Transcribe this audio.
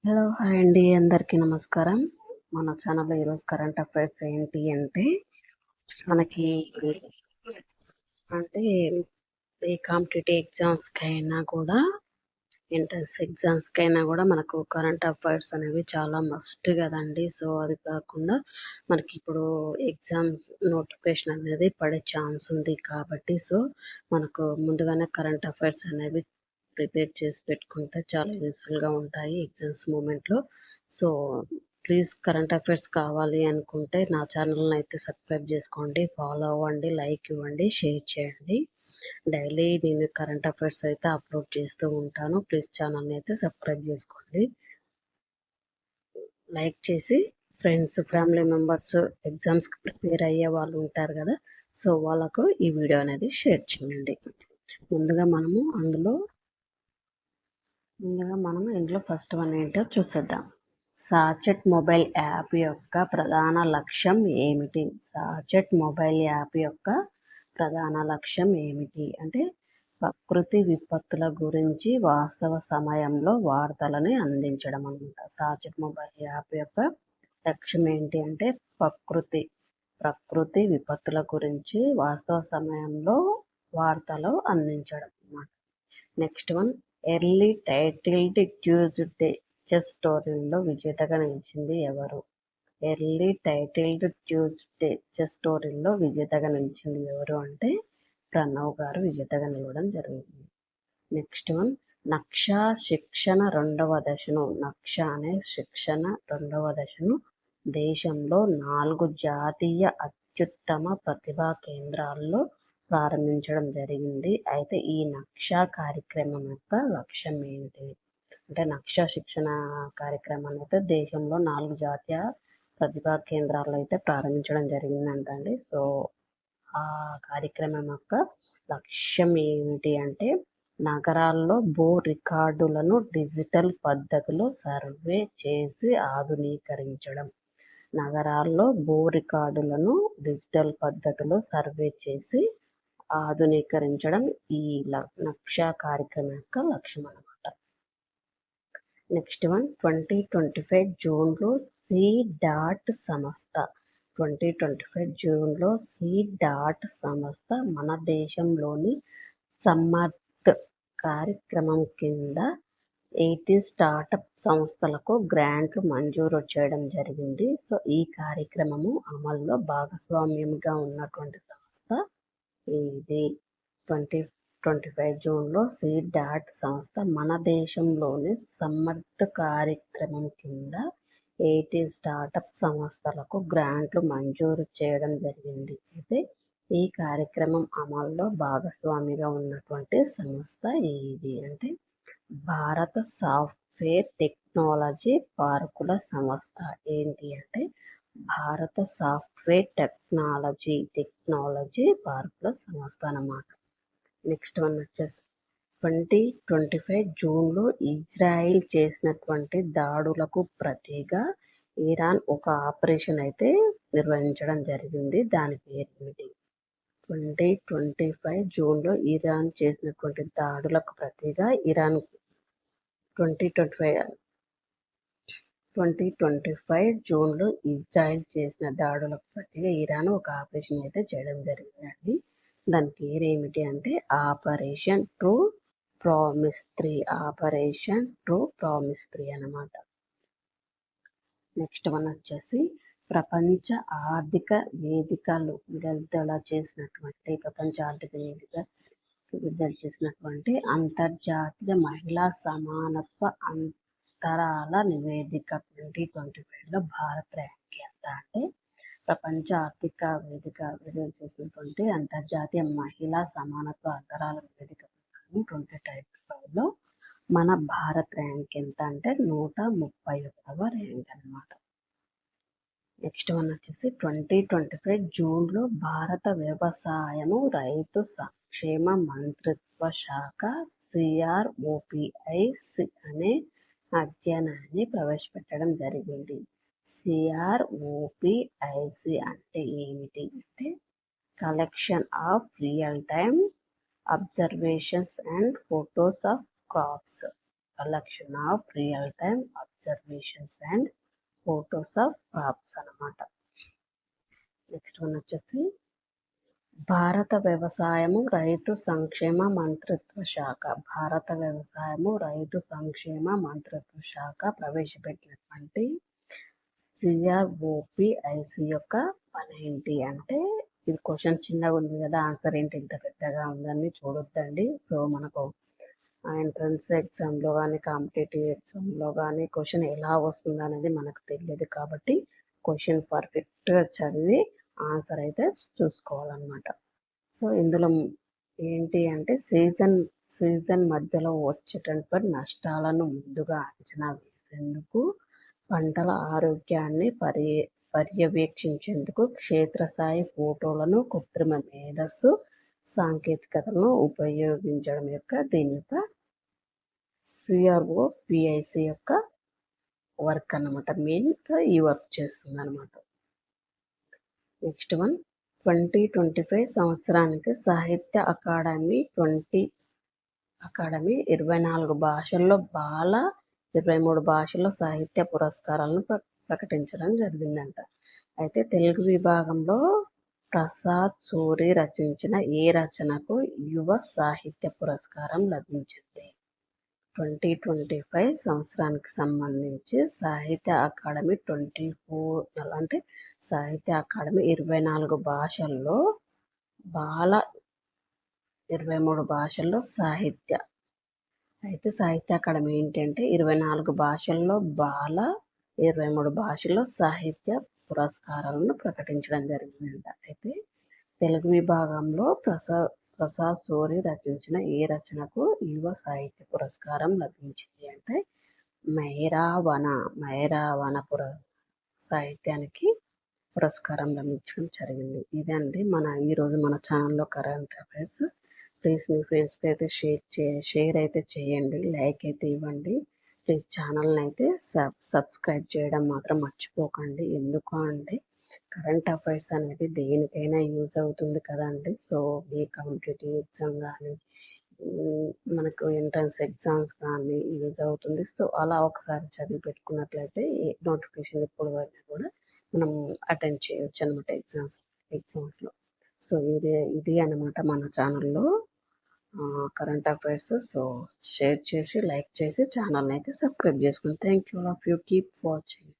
Hello hi అండి, అందరికీ నమస్కారం. మన ఛానల్లో ఈరోజు కరెంట్ అఫైర్స్ ఏంటి అంటే మనకి అంటే ఏ కాంపిటేటివ్ ఎగ్జామ్స్కైనా కూడా ఎంట్రన్స్ ఎగ్జామ్స్కైనా కూడా మనకు కరెంట్ అఫైర్స్ అనేవి చాలా మస్ట్ కదండి. సో అది కాకుండా మనకి ఇప్పుడు ఎగ్జామ్స్ నోటిఫికేషన్ అనేది పడే ఛాన్స్ ఉంది కాబట్టి సో మనకు ముందుగానే కరెంట్ అఫైర్స్ అనేవి ప్రిపేర్ చేసి పెట్టుకుంటే చాలా యూస్ఫుల్గా ఉంటాయి ఎగ్జామ్స్ మూమెంట్లో. సో ప్లీజ్ కరెంట్ అఫైర్స్ కావాలి అనుకుంటే నా ఛానల్ని అయితే సబ్స్క్రైబ్ చేసుకోండి, ఫాలో అవ్వండి, లైక్ ఇవ్వండి, షేర్ చేయండి. డైలీ నేను కరెంట్ అఫైర్స్ అయితే అప్లోడ్ చేస్తూ ఉంటాను. ప్లీజ్ ఛానల్ని అయితే సబ్స్క్రైబ్ చేసుకోండి, లైక్ చేసి ఫ్రెండ్స్ ఫ్యామిలీ మెంబర్స్ ఎగ్జామ్స్కి ప్రిపేర్ అయ్యే వాళ్ళు ఉంటారు కదా, సో వాళ్ళకు ఈ వీడియో అనేది షేర్ చేయండి. ముందుగా ఇందులో ఫస్ట్ వన్ ఏంటో చూసేద్దాం. సాచెట్ మొబైల్ యాప్ యొక్క ప్రధాన లక్ష్యం ఏమిటి? సాచెట్ మొబైల్ యాప్ యొక్క ప్రధాన లక్ష్యం ఏమిటి అంటే ప్రకృతి విపత్తుల గురించి వాస్తవ సమయంలో వార్తలని అందించడం అనమాట. సాచెట్ మొబైల్ యాప్ యొక్క లక్ష్యం ఏంటి అంటే ప్రకృతి విపత్తుల గురించి వాస్తవ సమయంలో వార్తలు అందించడం అన్నమాట. Next one, early titled Tuesday chess టోర్నీలో విజేతగా నిలిచింది ఎవరు? ఎర్లీ టైటిల్డ్ ట్యూస్డే చెస్ టోర్నీలో విజేతగా నిలిచింది ఎవరు అంటే ప్రణవ్ గారు విజేతగా నిలవడం జరిగింది. నెక్స్ట్ వన్, నక్షా శిక్షణ రెండవ దశను దేశంలో 4 జాతీయ అత్యుత్తమ ప్రతిభా కేంద్రాల్లో ప్రారంభించడం జరిగింది. అయితే ఈ నక్షా కార్యక్రమం యొక్క లక్ష్యం ఏంటి అంటే నక్షా శిక్షణ కార్యక్రమాన్ని అయితే దేశంలో 4 జాతీయ ప్రతిభా కేంద్రాల్లో అయితే ప్రారంభించడం జరిగిందంటండి. సో ఆ కార్యక్రమం యొక్క లక్ష్యం ఏమిటి అంటే నగరాల్లో భూ రికార్డులను డిజిటల్ పద్ధతిలో సర్వే చేసి ఆధునీకరించడం. నగరాల్లో భూ రికార్డులను డిజిటల్ పద్ధతిలో సర్వే చేసి ఆధునీకరించడం ఈ నక్షా కార్యక్రమం యొక్క లక్ష్యం అన్నమాట. నెక్స్ట్ వన్, 2025 జూన్లో సంస్థ మన దేశంలోని సమర్థ్ కార్యక్రమం కింద 18 స్టార్టప్ సంస్థలకు గ్రాంట్లు మంజూరు చేయడం జరిగింది. సో ఈ కార్యక్రమము అమల్లో భాగస్వామ్యంగా ఉన్నటువంటి సంస్థ ఇది. 2025 జూన్లో సంస్థ మన దేశంలోని సమర్థ్ కార్యక్రమం కింద 18 స్టార్టప్ సంస్థలకు గ్రాంట్లు మంజూరు చేయడం జరిగింది. అయితే ఈ కార్యక్రమం అమల్లో భాగస్వామిగా ఉన్నటువంటి సంస్థ ఏది అంటే భారత సాఫ్ట్వేర్ టెక్నాలజీ పార్కుల సంస్థ. ఏంటి అంటే భారత సాఫ్ట్వేర్ టెక్నాలజీ పార్కుల సంస్థ అన్నమాట. నెక్స్ట్ వన్ వచ్చేసి 2025 జూన్లో ఇజ్రాయిల్ చేసినటువంటి దాడులకు ప్రతిగా ఇరాన్ ఒక ఆపరేషన్ అయితే నిర్వహించడం జరిగింది. దాని పేరు ఏమిటి? 2025 జూన్లో ఇరాన్ చేసినటువంటి దాడులకు ప్రతిగా 2025 జూన్లో ఇజ్రాయిల్ చేసిన దాడులకు ప్రతిగా ఇరాన్ ఒక ఆపరేషన్ అయితే చేయడం జరిగిందండి. దాని పేరు ఏమిటి అంటే ఆపరేషన్ ట్రూ ప్రామిస్ 3 అన్నమాట. నెక్స్ట్ వన్ వచ్చేసి ప్రపంచ ఆర్థిక వేదికలు విడుదల చేసినటువంటి అంతర్జాతీయ మహిళా సమానత్వ అంతరాల నివేదిక 2025లో భారత్ ర్యాంక్ ఎంత అంటే ప్రపంచ ఆర్థిక వేదిక విడుదల చేసినటువంటి అంతర్జాతీయ మహిళా సమానత్వ అంతరాల నివేదిక 2025లో మన భారత్ ర్యాంక్ ఎంత అంటే 131వ ర్యాంక్ అన్నమాట. నెక్స్ట్ వన్ వచ్చేసి 2025 జూన్లో భారత వ్యవసాయము రైతు సంక్షేమ మంత్రిత్వ శాఖ CROPIC అనే అధ్యయనాన్ని ప్రవేశపెట్టడం జరిగింది. CROPIC అంటే ఏమిటి అంటే collection of real time observations and photos of crops. Observations and photos of crops అన్నమాట. నెక్స్ట్ వన్ వచ్చేసి భారత వ్యవసాయము రైతు సంక్షేమ మంత్రిత్వ శాఖ. భారత వ్యవసాయము రైతు సంక్షేమ మంత్రిత్వ శాఖ ప్రవేశపెట్టినటువంటి CROPIC యొక్క పని ఏంటి అంటే, ఇది క్వశ్చన్ చిన్నగా ఉంది కదా, ఆన్సర్ ఏంటి ఇంత పెద్దగా ఉందని చూడొద్దండి. సో మనకు ఎంట్రన్స్ ఎగ్జామ్లో కానీ కాంపిటేటివ్ ఎగ్జామ్లో కానీ క్వశ్చన్ ఎలా వస్తుంది అనేది మనకు తెలియదు కాబట్టి క్వశ్చన్ పర్ఫెక్ట్గా చదివి ఆన్సర్ అయితే చూసుకోవాలన్నమాట. సో ఇందులో ఏంటి అంటే సీజన్ మధ్యలో వచ్చేటటువంటి నష్టాలను ముందుగా అంచనా వేసేందుకు, పంటల ఆరోగ్యాన్ని పర్యవేక్షించేందుకు క్షేత్రస్థాయి ఫోటోలను, కృత్రిమ మేధస్సు సాంకేతికతలను ఉపయోగించడం దీని యొక్క CROPIC యొక్క వర్క్ అన్నమాట. మెయిన్గా ఈ వర్క్ చేస్తుంది అనమాట. నెక్స్ట్ వన్ 2025 సంవత్సరానికి సాహిత్య అకాడమీ 24 భాషల్లో బాల, 23 భాషల్లో సాహిత్య పురస్కారాలను ప్రకటించడం జరిగిందంట. అయితే తెలుగు విభాగంలో ప్రసాద్ సూరి రచించిన ఏ రచనకు యువ సాహిత్య పురస్కారం లభించింది? 2025 సంవత్సరానికి సంబంధించి సాహిత్య అకాడమీ 24 అంటే సాహిత్య అకాడమీ 24 భాషల్లో బాల, 23 భాషల్లో సాహిత్య. అయితే సాహిత్య అకాడమీ ఏంటంటే 24 భాషల్లో బాల, 23 భాషల్లో సాహిత్య పురస్కారాలను ప్రకటించడం జరిగిందంట. అయితే తెలుగు విభాగంలో ప్రసాద్ సూరి రచించిన ఏ రచనకు యువ సాహిత్య పురస్కారం లభించింది అంటే మైరావన సాహిత్యానికి పురస్కారం లభించడం జరిగింది. ఇదండి ఈరోజు మన ఛానల్లో కరెంట్ అఫైర్స్. ప్లీజ్ మీ ఫ్రెండ్స్కి అయితే షేర్ అయితే చేయండి, లైక్ అయితే ఇవ్వండి. ప్లీజ్ ఛానల్ని అయితే సబ్స్క్రైబ్ చేయడం మాత్రం మర్చిపోకండి. ఎందుకు అంటే కరెంట్ అఫైర్స్ అనేది దేనికైనా యూజ్ అవుతుంది కదండి. సో ఈ కాంపిటేటివ్ ఎగ్జామ్ కానీ మనకు ఎంట్రన్స్ ఎగ్జామ్స్ కానీ యూజ్ అవుతుంది. సో అలా ఒకసారి చదివి పెట్టుకున్నట్లయితే నోటిఫికేషన్ ఎప్పుడు వరకు కూడా మనం అటెండ్ చేయవచ్చు అనమాట ఎగ్జామ్స్లో. సో ఇది అనమాట మన ఛానల్లో కరెంట్ అఫైర్స్. సో షేర్ చేసి, లైక్ చేసి ఛానల్ని అయితే సబ్స్క్రైబ్ చేసుకోండి. Thank you all of you. Keep watching.